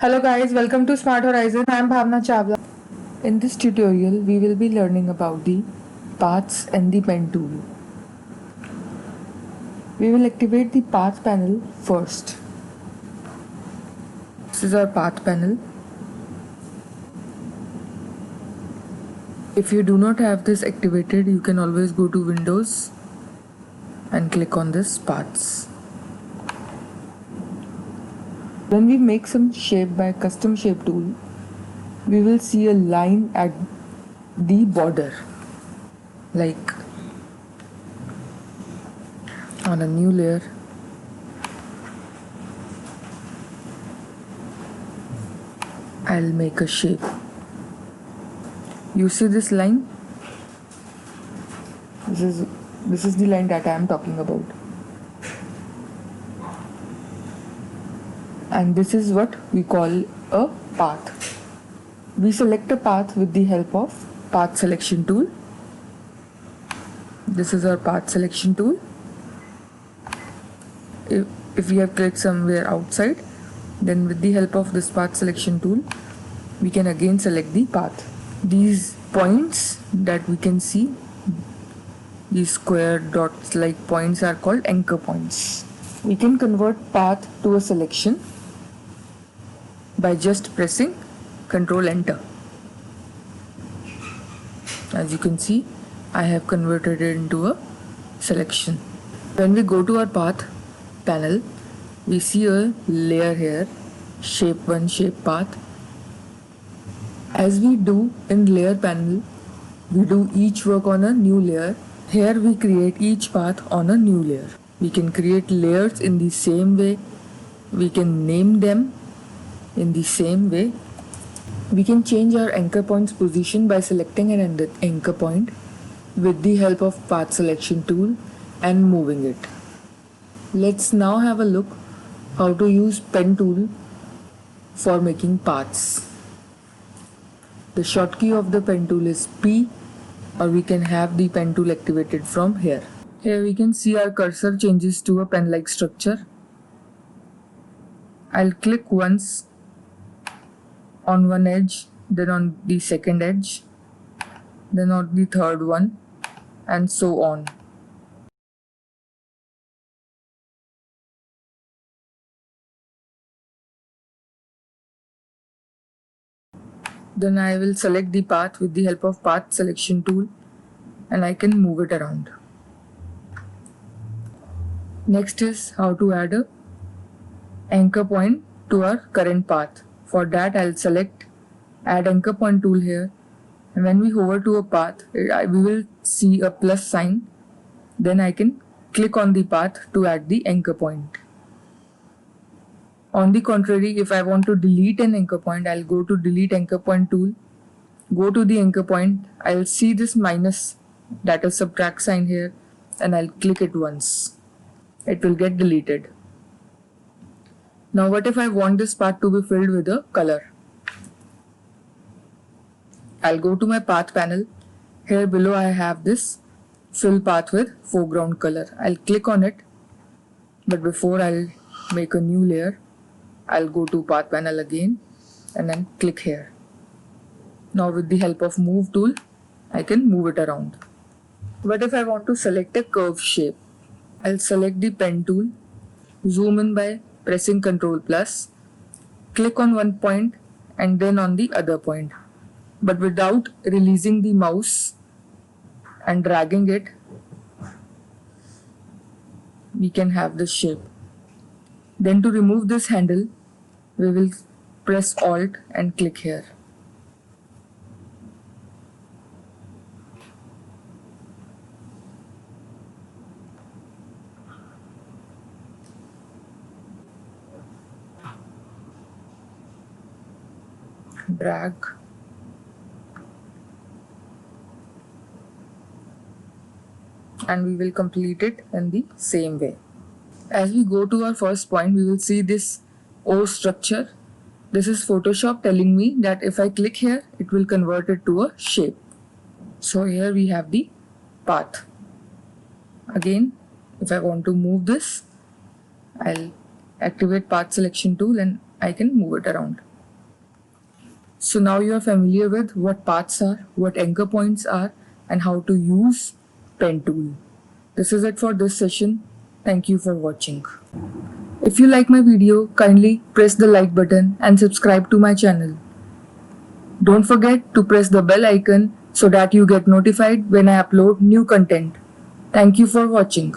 Hello guys, welcome to Smart Horizon. I am Bhavna Chawla. In this tutorial, we will be learning about the paths and the pen tool. We will activate the path panel first. This is our path panel. If you do not have this activated, you can always go to Windows and click on this paths. When we make some shape by custom shape tool, we will see a line at the border, like on a new layer. I'll make a shape. You see this line? This is the line that I am talking about. And this is what we call a path. We select a path with the help of path selection tool. This is our path selection tool. If we have clicked somewhere outside, then with the help of this path selection tool, we can again select the path. These points that we can see, these square dots like points, are called anchor points. We can convert path to a selection by just pressing Ctrl Enter. As you can see, I have converted it into a selection. When we go to our path panel, we see a layer here, shape 1, shape path. As we do in layer panel, we do each work on a new layer. Here we create each path on a new layer. We can create layers in the same way. We can name them in the same way. We can change our anchor point's position by selecting an anchor point with the help of path selection tool and moving it. Let's now have a look how to use pen tool for making paths. The shortcut of the pen tool is P, or we can have the pen tool activated from here. Here we can see our cursor changes to a pen-like structure. I'll click once on one edge, then on the second edge, then on the third one, and so on. Then I will select the path with the help of path selection tool and I can move it around. Next is how to add a anchor point to our current path. For that, I'll select add anchor point tool here, and when we hover to a path, we will see a plus sign. Then I can click on the path to add the anchor point. On the contrary, if I want to delete an anchor point, I'll go to delete anchor point tool, go to the anchor point, I'll see this minus, that is subtract sign here, and I'll click it once. It will get deleted. Now what if I want this path to be filled with a color? I'll go to my path panel. Here below I have this fill path with foreground color. I'll click on it, but before I'll make a new layer, I'll go to path panel again and then click here. Now with the help of move tool, I can move it around. What if I want to select a curve shape? I'll select the pen tool, zoom in by pressing Ctrl plus, click on one point and then on the other point, but without releasing the mouse and dragging it, we can have this shape. Then to remove this handle, we will press Alt and click here. Drag. And we will complete it in the same way. As we go to our first point, we will see this O structure. This is Photoshop telling me that if I click here, it will convert it to a shape. So here we have the path. Again, if I want to move this, I'll activate path selection tool and I can move it around. So now you are familiar with what paths are, what anchor points are, and how to use pen tool. This is it for this session. Thank you for watching. If you like my video, kindly press the like button and subscribe to my channel. Don't forget to press the bell icon so that you get notified when I upload new content. Thank you for watching.